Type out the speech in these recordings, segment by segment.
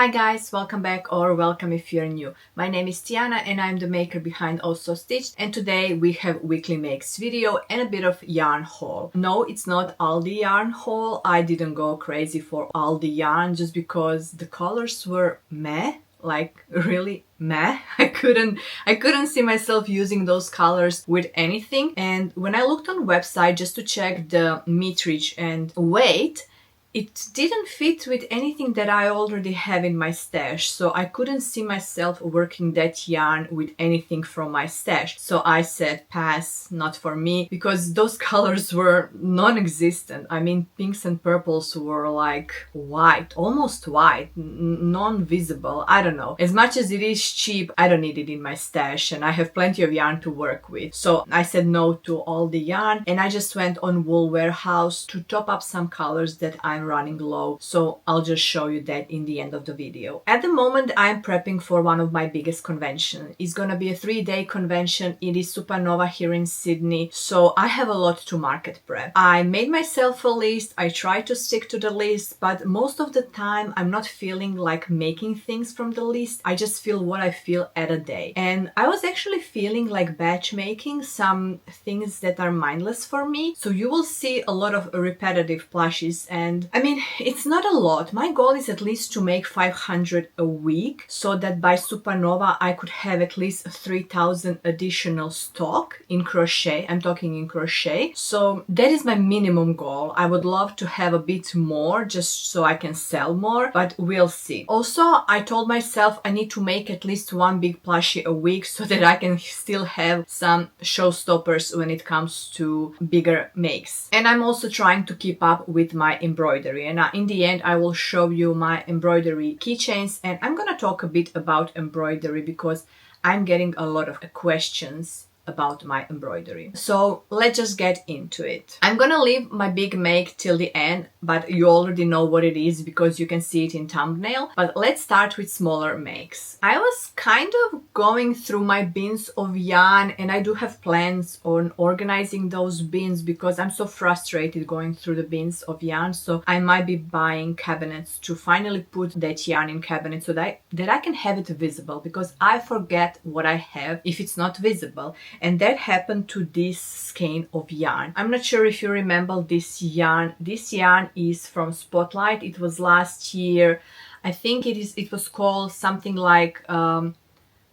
Hi guys, welcome back or welcome if you're new. My name is Tiana and I'm the maker behind Also Stitched, and today we have weekly makes video and a bit of yarn haul. No, it's not Aldi yarn haul. I didn't go crazy for Aldi yarn just because the colors were meh. Like really meh. I couldn't see myself using those colors with anything. And when I looked on website just to check the meterage and weight, it didn't fit with anything that I already have in my stash, so I couldn't see myself working that yarn with anything from my stash. So I said pass, not for me, because those colors were non-existent. I mean, pinks and purples were like white, almost white, non-visible. I don't know. As much as it is cheap, I don't need it in my stash and I have plenty of yarn to work with. So I said no to all the yarn and I just went on Wool Warehouse to top up some colors that I'm running low, so I'll just show you that in the end of the video. At the moment I'm prepping for one of my biggest conventions. It's gonna be a 3-day convention. It is Supernova here in Sydney, so I have a lot to market prep. I made myself a list. I try to stick to the list, but most of the time I'm not feeling like making things from the list. I just feel what I feel at a day, and I was actually feeling like batch making some things that are mindless for me, so you will see a lot of repetitive plushes. And I mean, it's not a lot. My goal is at least to make 500 a week so that by Supernova I could have at least 3,000 additional stock in crochet. I'm talking in crochet. So that is my minimum goal. I would love to have a bit more just so I can sell more, but we'll see. Also, I told myself I need to make at least one big plushie a week so that I can still have some showstoppers when it comes to bigger makes. And I'm also trying to keep up with my embroidery, and in the end I will show you my embroidery keychains, and I'm gonna talk a bit about embroidery because I'm getting a lot of questions about my embroidery. So let's just get into it. I'm gonna leave my big make till the end, but you already know what it is because you can see it in thumbnail. But let's start with smaller makes. I was kind of going through my bins of yarn, and I do have plans on organizing those bins because I'm so frustrated going through the bins of yarn. So I might be buying cabinets to finally put that yarn in cabinets so that I can have it visible, because I forget what I have if it's not visible. And that happened to this skein of yarn. I'm not sure if you remember this yarn. This yarn is from Spotlight. It was last year. I think it was called something like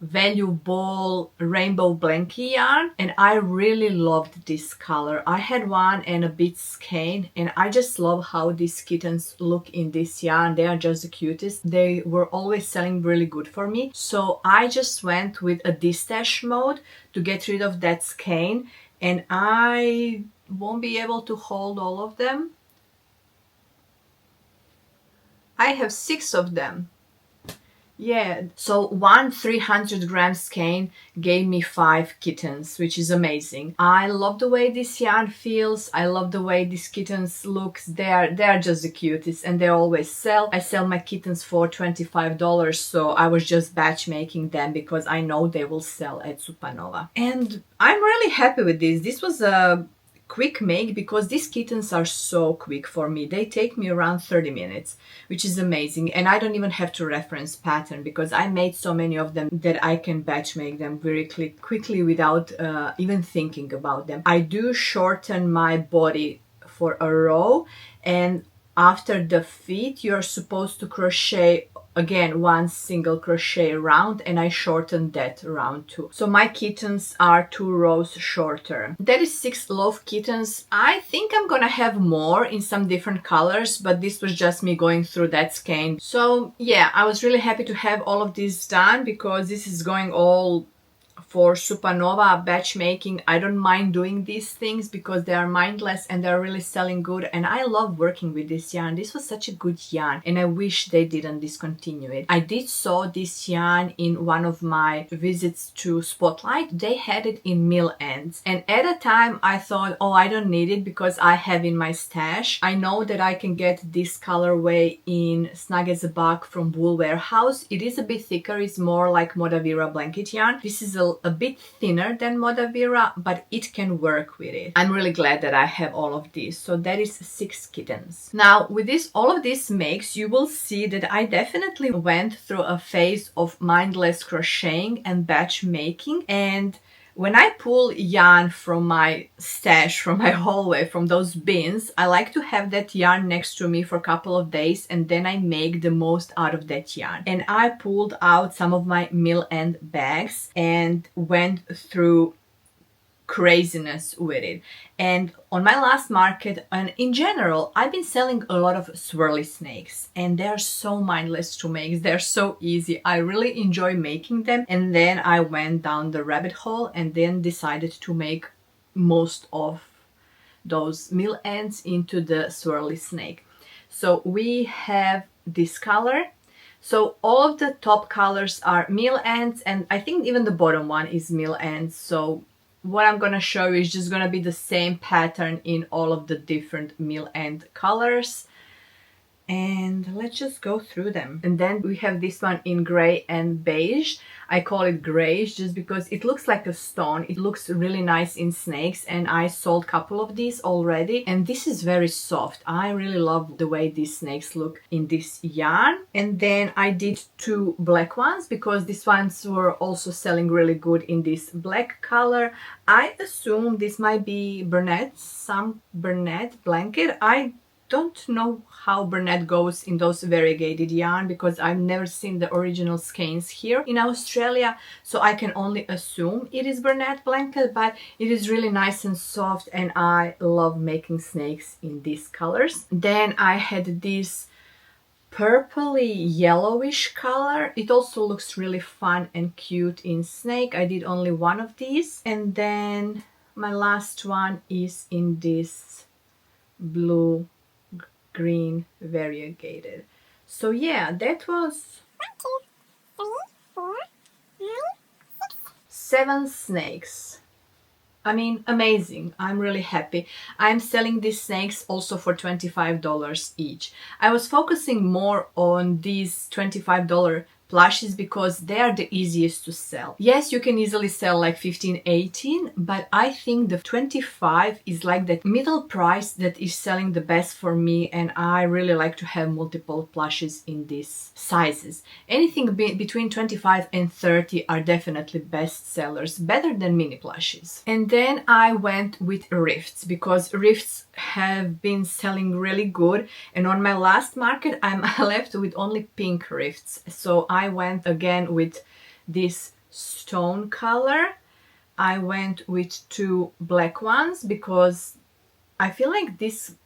Value Ball Rainbow Blankie yarn, and I really loved this color. I had one and a bit skein, and I just love how these kittens look in this yarn. They are just the cutest. They were always selling really good for me, so I just went with a destash mode to get rid of that skein, and I won't be able to hold all of them. I have 6 of them. Yeah, so one 300-gram skein gave me 5 kittens, which is amazing. I love the way this yarn feels. I love the way these kittens looks. They are just the cutest, and they always sell. I sell my kittens for $25, so I was just batch making them because I know they will sell at Supernova. And I'm really happy with this. This was a quick make because these kittens are so quick for me. They take me around 30 minutes, which is amazing, and I don't even have to reference pattern because I made so many of them that I can batch make them very quickly without even thinking about them. I do shorten my body for a row, and after the feet you're supposed to crochet again one single crochet round, and I shortened that round too. So my kittens are 2 rows shorter. That is 6 love kittens. I think I'm gonna have more in some different colors, but this was just me going through that skein. So yeah, I was really happy to have all of this done because this is going all for Supernova batch making. I don't mind doing these things because they are mindless and they're really selling good, and I love working with this yarn. This was such a good yarn, and I wish they didn't discontinue it. I did saw this yarn in one of my visits to Spotlight. They had it in mill ends, and at a time I thought, oh, I don't need it because I have in my stash. I know that I can get this colorway in Snug as a Bug from Wool Warehouse. It is a bit thicker. It's more like Modavira blanket yarn. This is a still a bit thinner than Modavira, but it can work with it. I'm really glad that I have all of these. So that is 6 kittens. Now with this, all of these makes, you will see that I definitely went through a phase of mindless crocheting and batch making. And when I pull yarn from my stash, from my hallway, from those bins, I like to have that yarn next to me for a couple of days, and then I make the most out of that yarn. And I pulled out some of my mill end bags and went through craziness with it. And on my last market, and in general, I've been selling a lot of swirly snakes, and they're so mindless to make. They're so easy. I really enjoy making them. And then I went down the rabbit hole and then decided to make most of those mill ends into the swirly snake. So we have this color. So all of the top colors are mill ends, and I think even the bottom one is mill ends. So what I'm gonna show you is just gonna be the same pattern in all of the different mill end colors. And let's just go through them. And then we have this one in gray and beige. I call it grayish just because it looks like a stone. It looks really nice in snakes, and I sold a couple of these already. And this is very soft. I really love the way these snakes look in this yarn. And then I did 2 black ones because these ones were also selling really good in this black color. I assume this might be Burnett, some Burnett blanket. I don't know how Burnett goes in those variegated yarn because I've never seen the original skeins here in Australia, so I can only assume it is Burnett blanket, but it is really nice and soft, and I love making snakes in these colors. Then I had this purpley yellowish color. It also looks really fun and cute in snake. I did only 1 of these. And then my last one is in this blue green variegated. So yeah, that was 7 snakes. I mean, amazing. I'm really happy. I'm selling these snakes also for $25 each. I was focusing more on these $25 plushies because they are the easiest to sell. Yes, you can easily sell like 15, 18, but I think the 25 is like that middle price that is selling the best for me, and I really like to have multiple plushies in these sizes. Anything between 25 and 30 are definitely best sellers, better than mini plushies. And then I went with rifts because rifts have been selling really good, and on my last market I'm left with only pink rifts, so I went again with this stone color. I went with 2 black ones because I feel like these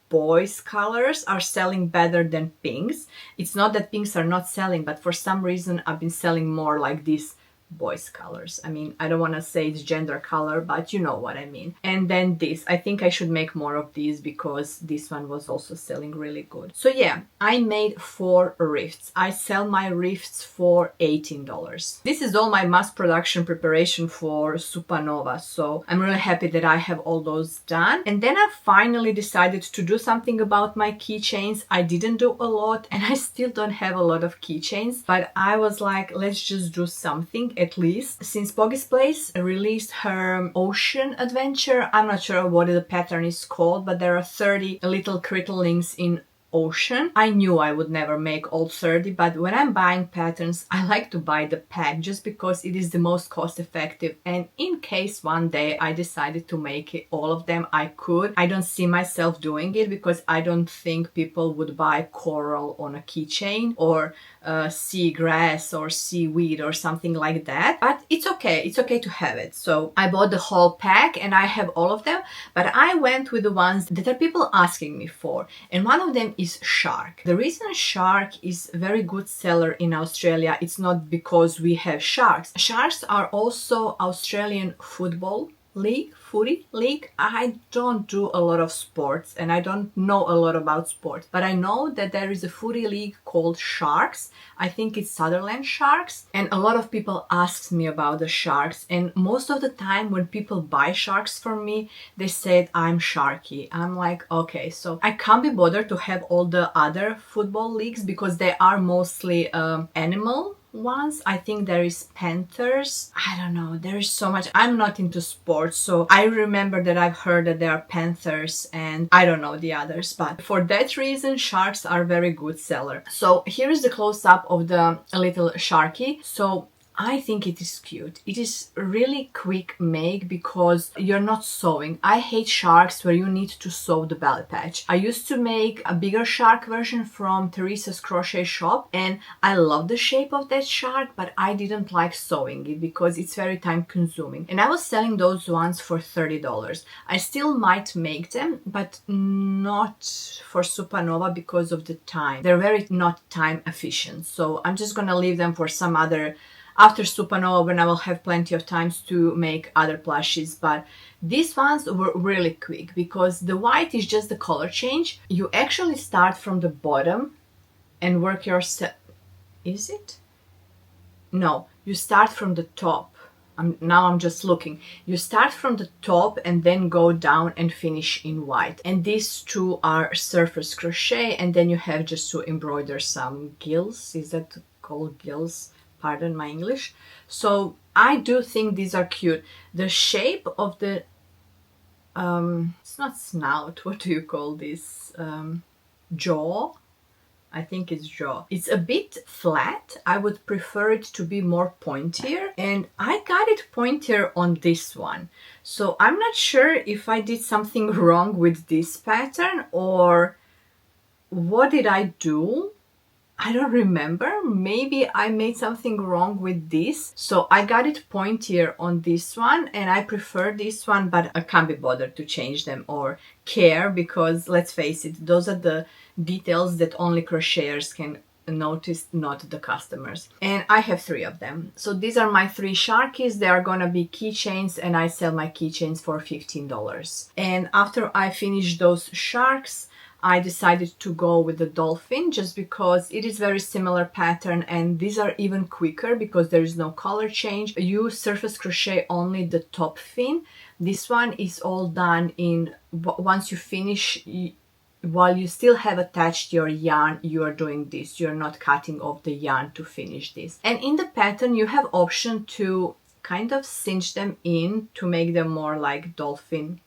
boys colors are selling better than pinks. It's not that pinks are not selling, but for some reason I've been selling more like these boys colors. I mean, I don't want to say it's gender color, but you know what I mean. And then this, I think I should make more of these because this one was also selling really good. So yeah, I made 4 rifts. I sell my rifts for $18. This is all my mass production preparation for Supernova, so I'm really happy that I have all those done. And then I finally decided to do something about my keychains. I didn't do a lot, and I still don't have a lot of keychains, but I was like, let's just do something at least. Since Poggy's Place released her ocean adventure, I'm not sure what the pattern is called, but there are 30 little crittlings in ocean. I knew I would never make all 30, but when I'm buying patterns, I like to buy the pack just because it is the most cost effective, and in case one day I decided to make it, all of them, I could. I don't see myself doing it because I don't think people would buy coral on a keychain or seagrass or seaweed or something like that, but it's okay to have it. So I bought the whole pack and I have all of them, but I went with the ones that are people asking me for, and one of them is shark. The reason shark is a very good seller in Australia, it's not because we have sharks. Sharks are also Australian football league, footy league. I don't do a lot of sports and I don't know a lot about sports, but I know that there is a footy league called Sharks. I think it's Sutherland Sharks, and a lot of people ask me about the sharks, and most of the time when people buy sharks from me, they said I'm sharky. I'm like, okay, so I can't be bothered to have all the other football leagues because they are mostly animal ones. I think there is Panthers. I don't know. There is so much. I'm not into sports, so I remember that I've heard that there are Panthers and I don't know the others. But for that reason, sharks are very good seller. So here is the close-up of the little sharky. So I think it is cute. It is really quick make because you're not sewing. I hate sharks where you need to sew the belly patch. I used to make a bigger shark version from Teresa's crochet shop and I love the shape of that shark, but I didn't like sewing it because it's very time consuming. And I was selling those ones for $30. I still might make them, but not for Supernova because of the time. They're very not time efficient. So I'm just gonna leave them for some other after Supernova when I will have plenty of times to make other plushies. But these ones were really quick because the white is just the color change. You actually start from the bottom and work yourself. Is it? No, you start from the top. Now I'm just looking. You start from the top and then go down and finish in white. And these two are surface crochet, and then you have just to embroider some gills. Is that called gills? Pardon my English. So I do think these are cute. The shape of the it's not snout, what do you call this, jaw, I think it's jaw, it's a bit flat. I would prefer it to be more pointier, and I got it pointier on this one. So I'm not sure if I did something wrong with this pattern or what did I do. I don't remember. Maybe I made something wrong with this. So I got it pointier on this one and I prefer this one, but I can't be bothered to change them or care because let's face it, those are the details that only crocheters can notice, not the customers. And I have 3 of them. So these are my 3 sharkies. They are gonna be keychains and I sell my keychains for $15. And after I finish those sharks, I decided to go with the dolphin just because it is very similar pattern and these are even quicker because there is no color change. You surface crochet only the top fin. This one is all done in, once you finish, while you still have attached your yarn, you are doing this. You're not cutting off the yarn to finish this. And in the pattern, you have option to kind of cinch them in to make them more like dolphin,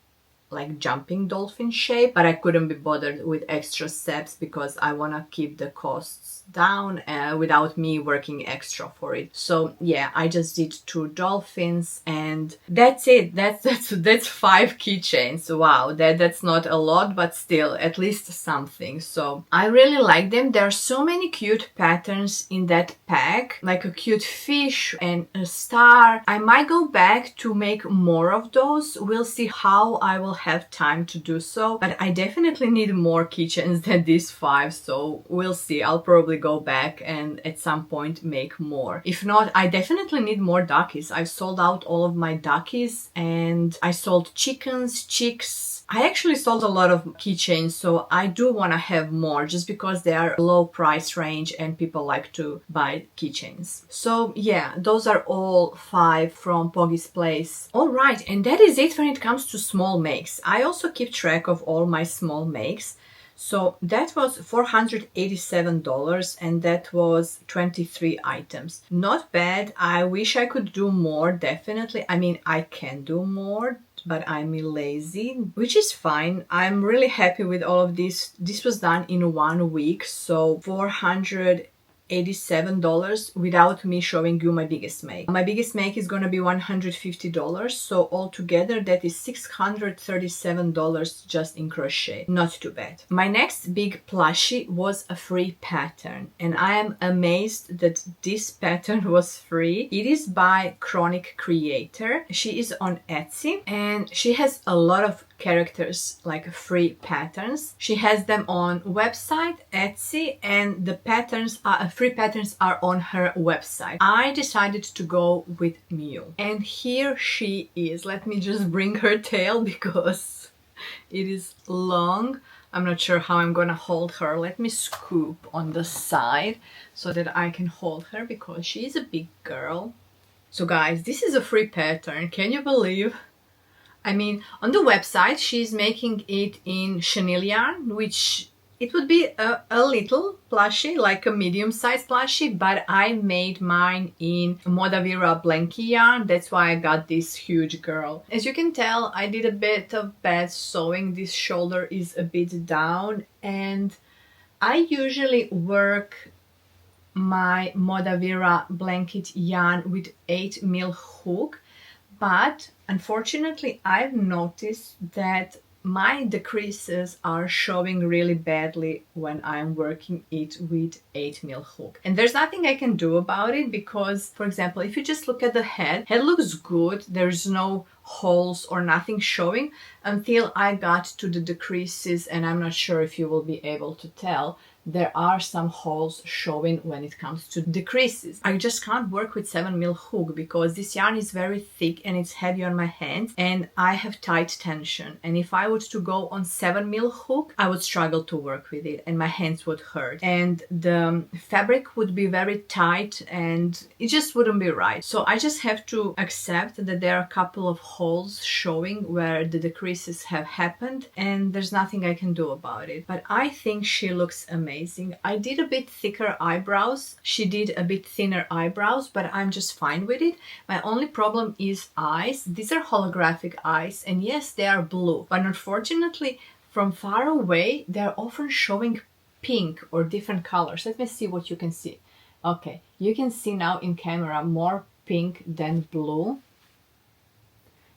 like jumping dolphin shape, but I couldn't be bothered with extra steps because I want to keep the costs down without me working extra for it. So yeah, I just did 2 dolphins and that's it. That's 5 keychains. Wow, that's not a lot, but still at least something. So I really like them. There are so many cute patterns in that pack, like a cute fish and a star. I might go back to make more of those. We'll see how I will have time to do so, but I definitely need more keychains than these 5, so we'll see. I'll probably go back and at some point make more. If not, I definitely need more duckies. I've sold out all of my duckies and I sold chickens, chicks. I actually sold a lot of keychains, so I do want to have more just because they are low price range and people like to buy keychains. So yeah, those are all 5 from Poggy's Place. All right, and that is it when it comes to small makes. I also keep track of all my small makes. So that was $487 and that was 23 items. Not bad. I wish I could do more, definitely. I mean, I can do more, but I'm lazy, which is fine. I'm really happy with all of this. This was done in 1 week, so $487 without me showing you my biggest make. My biggest make is gonna be $150, so altogether that is $637 just in crochet. Not too bad. My next big plushie was a free pattern, and I am amazed that this pattern was free. It is by Chronic Creator. She is on Etsy and she has a lot of characters, like free patterns. She has them on website, Etsy, and the patterns are free patterns are on her website. I decided to go with Mew, and here she is. Let me just bring her tail because it is long. I'm not sure how I'm gonna hold her. Let me scoop on the side so that I can hold her because she is a big girl. So guys, this is a free pattern. Can you believe? I mean, on the website, she's making it in chenille yarn, which It would be a little plushie, like a medium-sized plushie, but I made mine in Modavira Blanky yarn. That's why I got this huge girl. As you can tell, I did a bit of bad sewing. This shoulder is a bit down, and I usually work my Modavira blanket yarn with 8mm hook, but unfortunately I've noticed that my decreases are showing really badly when I'm working it with 8mm hook. And there's nothing I can do about it because, for example, if you just look at the head looks good. There's no holes or nothing showing until I got to the decreases, and I'm not sure if you will be able to tell. There are some holes showing when it comes to decreases. I just can't work with 7mm hook because this yarn is very thick and it's heavy on my hands, and I have tight tension. And if I were to go on 7mm hook, I would struggle to work with it and my hands would hurt. And the fabric would be very tight and it just wouldn't be right. So I just have to accept that there are a couple of holes showing where the decreases have happened, and there's nothing I can do about it. But I think she looks amazing. I did a bit thicker eyebrows. She did a bit thinner eyebrows, but I'm just fine with it. My only problem is eyes. These are holographic eyes, and yes, they are blue, but unfortunately from far away they're often showing pink or different colors. Let me see what you can see. Okay, you can see now in camera more pink than blue.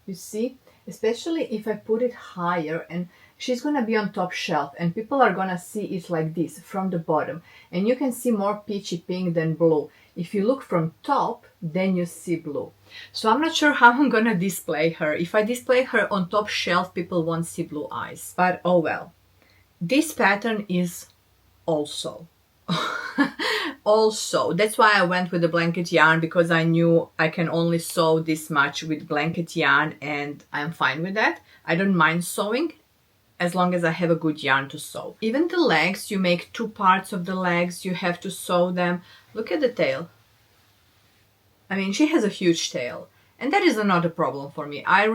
You see? Especially if I put it higher, and she's gonna be on top shelf and people are gonna see it like this from the bottom, and you can see more peachy pink than blue. If you look from top, then you see blue. So I'm not sure how I'm gonna display her. If I display her on top shelf, people won't see blue eyes, but oh well. This pattern is also also, that's why I went with the blanket yarn, because I knew I can only sew this much with blanket yarn, and I'm fine with that. I don't mind sewing as long as I have a good yarn to sew. Even the legs, you make 2 parts of the legs, you have to sew them. Look at the tail. I mean, she has a huge tail. And that is not a problem for me. I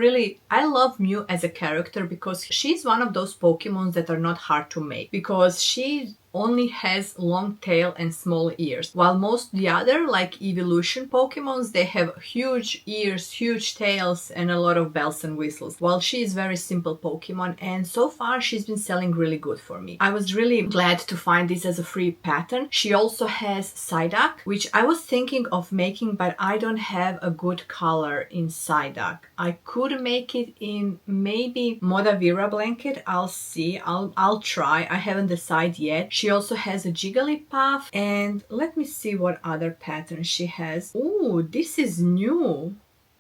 love Mew as a character because she's one of those Pokemons that are not hard to make, because she only has long tail and small ears, while most the other, like evolution Pokemons, they have huge ears, huge tails, and a lot of bells and whistles, while she is very simple Pokemon, and so far she's been selling really good for me. I was really glad to find this as a free pattern. She also has Psyduck, which I was thinking of making, but I don't have a good color in Psyduck. I could make it in maybe Modavira blanket. I'll see. I'll try. I haven't decided yet. She also has a Jigglypuff, and let me see what other patterns she has. Oh, this is new.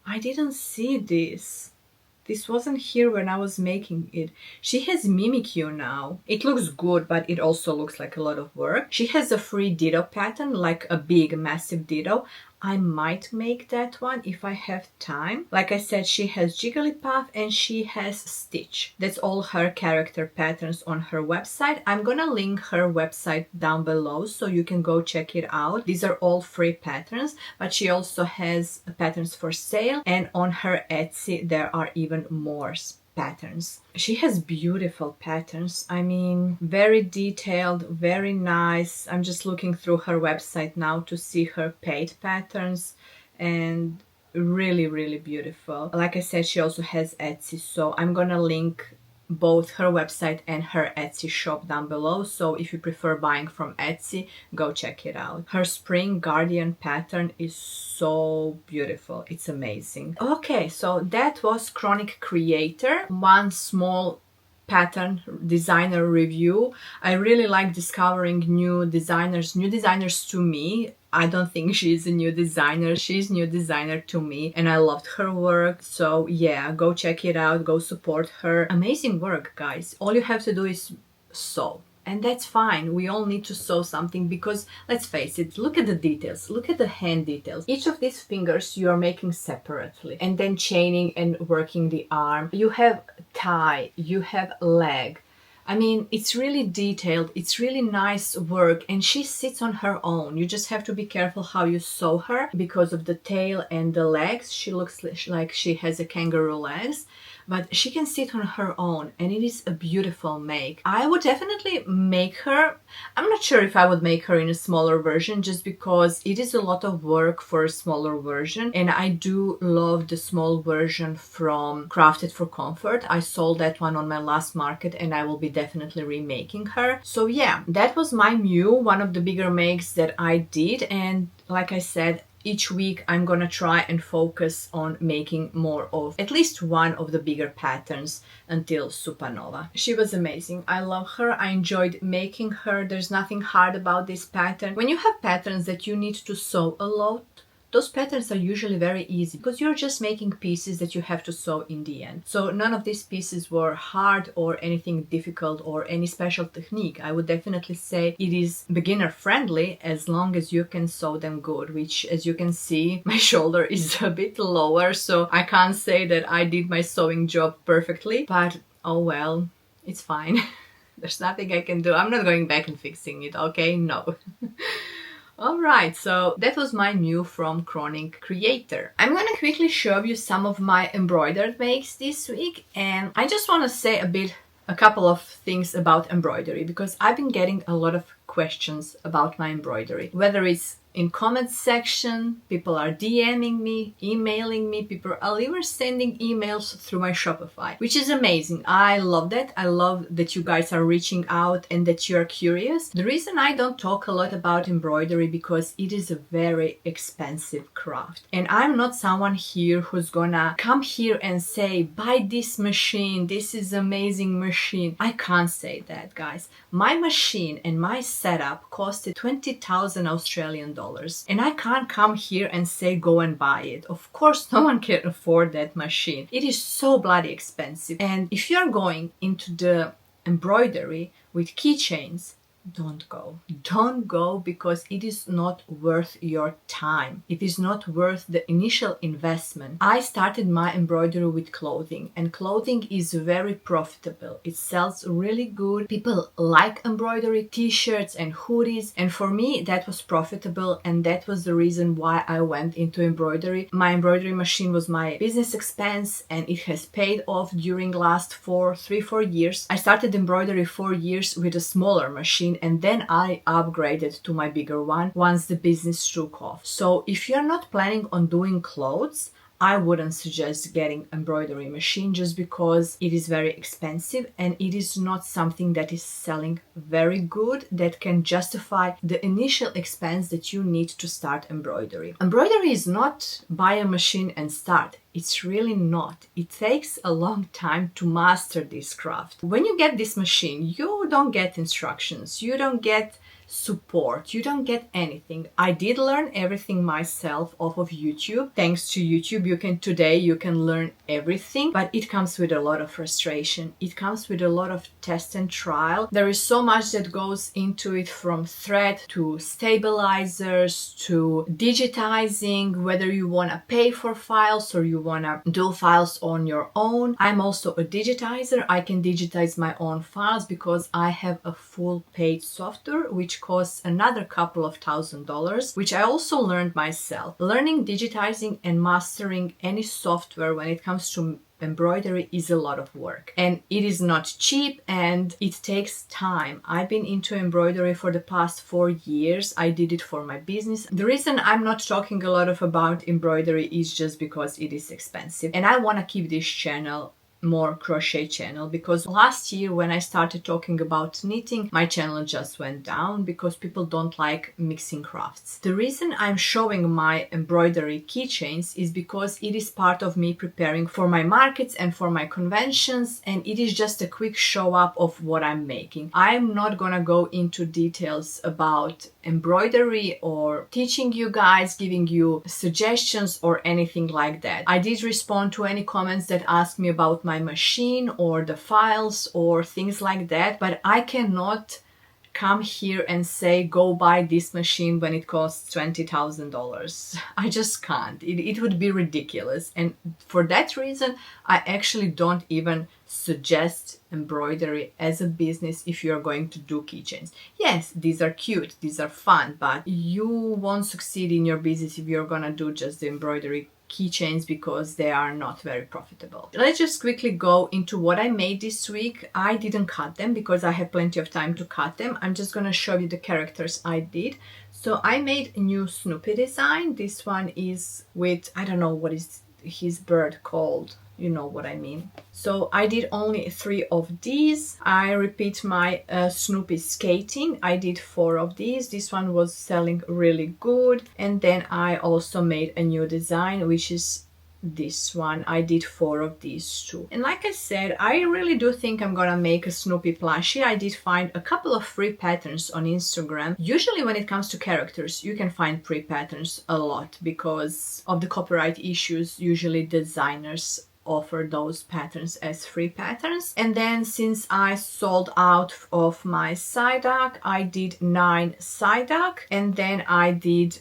I didn't see this. This wasn't here when I was making it. She has Mimikyu now. It looks good, but it also looks like a lot of work. She has a free Ditto pattern, like a big, massive Ditto. I might make that one if I have time. Like I said, she has Jigglypuff and she has Stitch. That's all her character patterns on her website. I'm gonna link her website down below so you can go check it out. These are all free patterns, but she also has patterns for sale, and on her Etsy there are even more patterns. She has beautiful patterns. I mean, very detailed, very nice. I'm just looking through her website now to see her paid patterns, and really, really beautiful. Like I said, she also has Etsy, so I'm gonna link both her website and her Etsy shop down below, so if you prefer buying from Etsy, go check it out. Her Spring Guardian pattern is so beautiful. It's amazing. Okay, so that was Chronic Creator. One small pattern designer review. I really like discovering new designers to me. I don't think she's a new designer. She's new designer to me, and I loved her work. So yeah, go check it out, go support her. Amazing work, guys. All you have to do is sew. And that's fine. We all need to sew something because, let's face it, look at the details. Look at the hand details. Each of these fingers you are making separately, and then chaining and working the arm. You have thigh, you have leg. I mean, it's really detailed, it's really nice work, and she sits on her own. You just have to be careful how you sew her because of the tail and the legs. She looks like she has a kangaroo legs, but she can sit on her own, and it is a beautiful make. I would definitely make her. I'm not sure if I would make her in a smaller version, just because it is a lot of work for a smaller version, and I do love the small version from Crafted for Comfort. I sold that one on my last market, and I will be definitely remaking her. So yeah, that was my Mew, one of the bigger makes that I did, and like I said, each week I'm gonna try and focus on making more of at least one of the bigger patterns until Supernova. She was amazing. I love her. I enjoyed making her. There's nothing hard about this pattern. When you have patterns that you need to sew a lot, those patterns are usually very easy because you're just making pieces that you have to sew in the end. So none of these pieces were hard or anything difficult or any special technique. I would definitely say it is beginner friendly as long as you can sew them good, which, as you can see, my shoulder is a bit lower, so I can't say that I did my sewing job perfectly, but oh well, it's fine. There's nothing I can do. I'm not going back and fixing it, okay? No. Alright, so that was my Mew from Chronic Creator. I'm gonna quickly show you some of my embroidered makes this week, and I just want to say a couple of things about embroidery, because I've been getting a lot of questions about my embroidery. Whether it's in comments section, people are DMing me, emailing me, people are even sending emails through my Shopify, which is amazing. I love that. I love that you guys are reaching out and that you're curious. The reason I don't talk a lot about embroidery because it is a very expensive craft. And I'm not someone here who's gonna come here and say, buy this machine, this is amazing machine. I can't say that, guys. My machine and my setup costed 20,000 Australian dollars. And I can't come here and say go and buy it. Of course, no one can afford that machine. It is so bloody expensive. And if you're going into the embroidery with keychains, don't go. Don't go, because it is not worth your time. It is not worth the initial investment. I started my embroidery with clothing, and clothing is very profitable. It sells really good. People like embroidery, t-shirts and hoodies, and for me that was profitable, and that was the reason why I went into embroidery. My embroidery machine was my business expense, and it has paid off during last 4 years. I started embroidery 4 years with a smaller machine, and then I upgraded to my bigger one once the business took off. So if you're not planning on doing clothes, I wouldn't suggest getting embroidery machine, just because it is very expensive and it is not something that is selling very good that can justify the initial expense that you need to start embroidery. Embroidery is not buy a machine and start. It's really not. It takes a long time to master this craft. When you get this machine, you don't get instructions, you don't get support, you don't get anything. I did learn everything myself off of YouTube. Thanks to YouTube, you can learn everything, but it comes with a lot of frustration. It comes with a lot of test and trial. There is so much that goes into it, from thread to stabilizers to digitizing, whether you want to pay for files or you want to do files on your own. I'm also a digitizer. I can digitize my own files because I have a full paid software which costs another couple of $1,000s, which I also learned myself. Learning digitizing and mastering any software when it comes to embroidery is a lot of work, and it is not cheap and it takes time. I've been into embroidery for the past 4 years. I did it for my business. The reason I'm not talking a lot about embroidery is just because it is expensive, and I want to keep this channel more crochet channel, because last year when I started talking about knitting, my channel just went down because people don't like mixing crafts. The reason I'm showing my embroidery keychains is because it is part of me preparing for my markets and for my conventions, and it is just a quick show up of what I'm making. I'm not gonna go into details about embroidery or teaching you guys, giving you suggestions or anything like that. I did respond to any comments that asked me about my machine or the files or things like that, but I cannot come here and say go buy this machine when it costs $20,000. I just can't. It would be ridiculous, and for that reason I actually don't even suggest embroidery as a business if you're going to do keychains. Yes, these are cute, these are fun, but you won't succeed in your business if you're gonna do just the embroidery keychains because they are not very profitable. Let's just quickly go into what I made this week. I didn't cut them because I have plenty of time to cut them. I'm just gonna show you the characters I did. So I made a new Snoopy design. This one is with, I don't know what is his bird called. You know what I mean. So I did only 3 of these. I repeat my Snoopy skating. I did 4 of these. This one was selling really good. And then I also made a new design, which is this one. I did 4 of these too. And like I said, I really do think I'm gonna make a Snoopy plushie. I did find a couple of free patterns on Instagram. Usually when it comes to characters, you can find free patterns a lot because of the copyright issues. Usually designers offer those patterns as free patterns. And then since I sold out of my Psyduck, I did 9 Psyduck, and then I did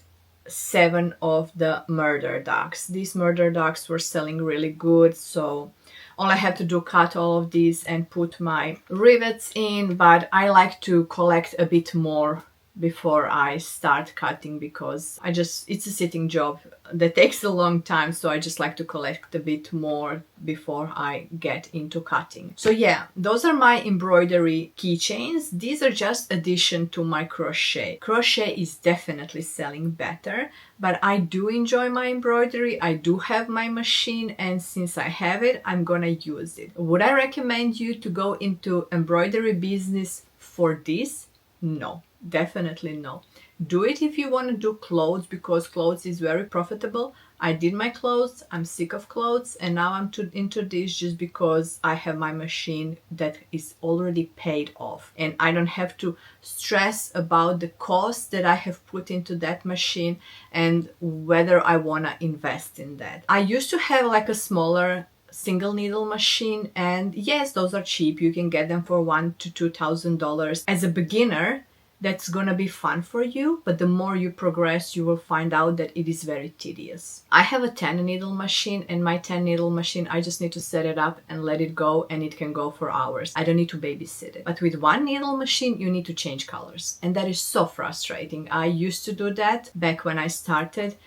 7 of the murder ducks. These murder ducks were selling really good, so all I had to do cut all of these and put my rivets in, but I like to collect a bit more before I start cutting because it's a sitting job that takes a long time, so I just like to collect a bit more before I get into cutting. So yeah, those are my embroidery keychains. These are just addition to my crochet. Crochet is definitely selling better, but I do enjoy my embroidery. I do have my machine, and since I have it, I'm gonna use it. Would I recommend you to go into embroidery business for this? No. Definitely no. Do it if you want to do clothes because clothes is very profitable. I did my clothes, I'm sick of clothes, and now I'm into this just because I have my machine that is already paid off and I don't have to stress about the cost that I have put into that machine and whether I want to invest in that. I used to have like a smaller single needle machine, and yes, those are cheap. You can get them for $1,000 to $2,000. As a beginner, that's gonna be fun for you, but the more you progress, you will find out that it is very tedious. I have a 10 needle machine, and my 10 needle machine, I just need to set it up and let it go, and it can go for hours. I don't need to babysit it. But with 1 needle machine, you need to change colors, and that is so frustrating. I used to do that back when I started.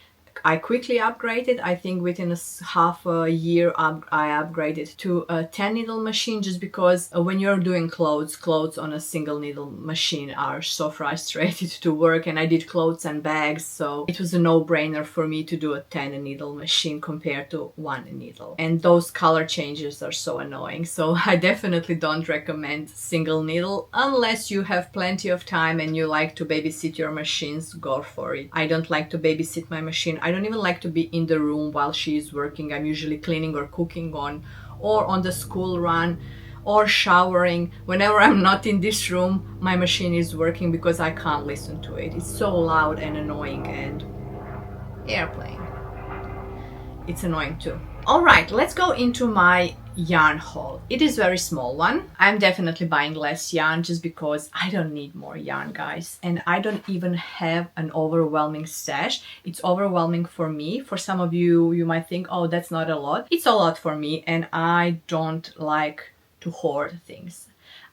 I quickly upgraded. I think within half a year I upgraded to a 10 needle machine just because when you're doing clothes on a single needle machine are so frustrated to work, and I did clothes and bags, so it was a no-brainer for me to do a 10 needle machine compared to 1 needle. And those color changes are so annoying, so I definitely don't recommend single needle unless you have plenty of time and you like to babysit your machines. Go for it. I don't like to babysit my machine. I don't even like to be in the room while she is working. I'm usually cleaning or cooking or on the school run or showering. Whenever I'm not in this room, my machine is working because I can't listen to it. It's so loud and annoying, and airplane. It's annoying too. All right, let's go into my yarn haul. It is a very small one. I'm definitely buying less yarn just because I don't need more yarn, guys, and I don't even have an overwhelming stash. It's overwhelming for me. For some of you, you might think, oh, that's not a lot. It's a lot for me, and I don't like to hoard things.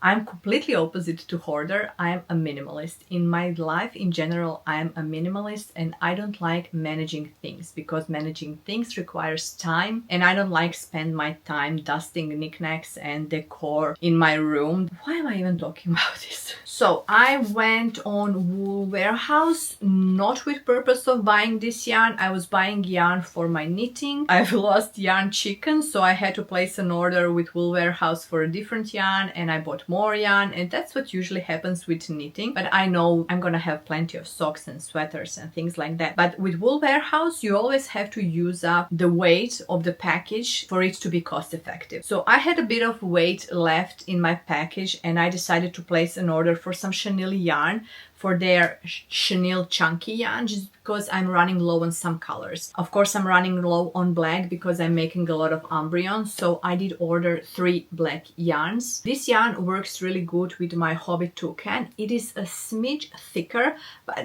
I'm completely opposite to hoarder. I'm a minimalist. In my life in general, I'm a minimalist, and I don't like managing things because managing things requires time, and I don't like spend my time dusting knickknacks and decor in my room. Why am I even talking about this? So I went on Wool Warehouse, not with purpose of buying this yarn. I was buying yarn for my knitting. I've lost yarn chicken, so I had to place an order with Wool Warehouse for a different yarn, and I bought more yarn, and that's what usually happens with knitting. But I know I'm gonna have plenty of socks and sweaters and things like that. But with Wool Warehouse, you always have to use up the weight of the package for it to be cost effective. So I had a bit of weight left in my package, and I decided to place an order for some chenille yarn for their chenille chunky yarn, just because I'm running low on some colors. Of course, I'm running low on black because I'm making a lot of Umbreon, so I did order 3 black yarns. This yarn works really good with my Hobby Toucan. It is a smidge thicker,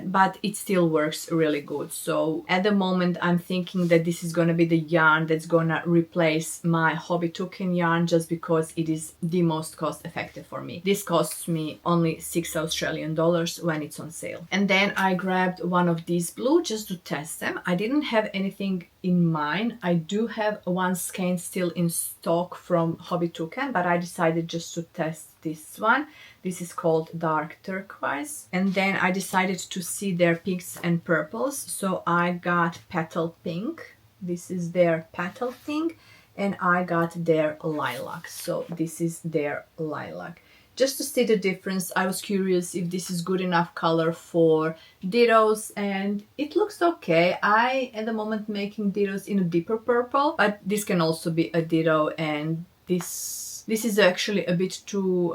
but it still works really good. So at the moment, I'm thinking that this is gonna be the yarn that's gonna replace my Hobby Toucan yarn just because it is the most cost effective for me. This costs me only $6 when it's on sale. And then I grabbed one of these blue just to test them. I didn't have anything in mind. I do have one skein still in stock from Hobby Toucan, but I decided just to test this one. This is called Dark Turquoise. And then I decided to see their pinks and purples. So I got Petal Pink. This is their Petal Pink. And I got their Lilac. So this is their Lilac. Just to see the difference, I was curious if this is good enough color for dittos, and it looks okay. I, at the moment, making dittos in a deeper purple, but this can also be a ditto, and this is actually a bit too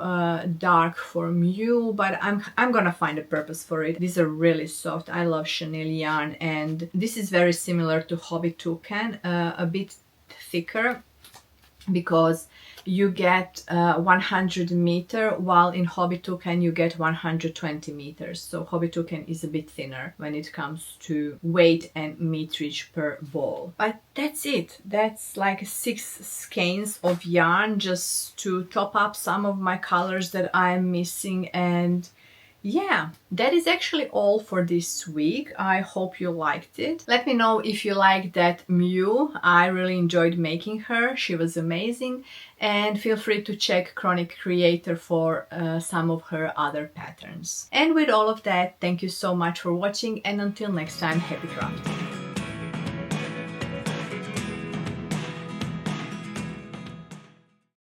dark for Mew, but I'm gonna find a purpose for it. These are really soft. I love chenille yarn, and this is very similar to Hobby Toucan, a bit thicker, because you get 100 meter, while in Hobby Toucan you get 120 meters. So Hobby Toucan is a bit thinner when it comes to weight and meterage per ball. But that's it. That's like 6 skeins of yarn just to top up some of my colors that I'm missing. And yeah, that is actually all for this week. I hope you liked it. Let me know if you liked that Mew. I really enjoyed making her. She was amazing. And feel free to check Chronic Creator for some of her other patterns. And with all of that, thank you so much for watching, and until next time, happy crafting!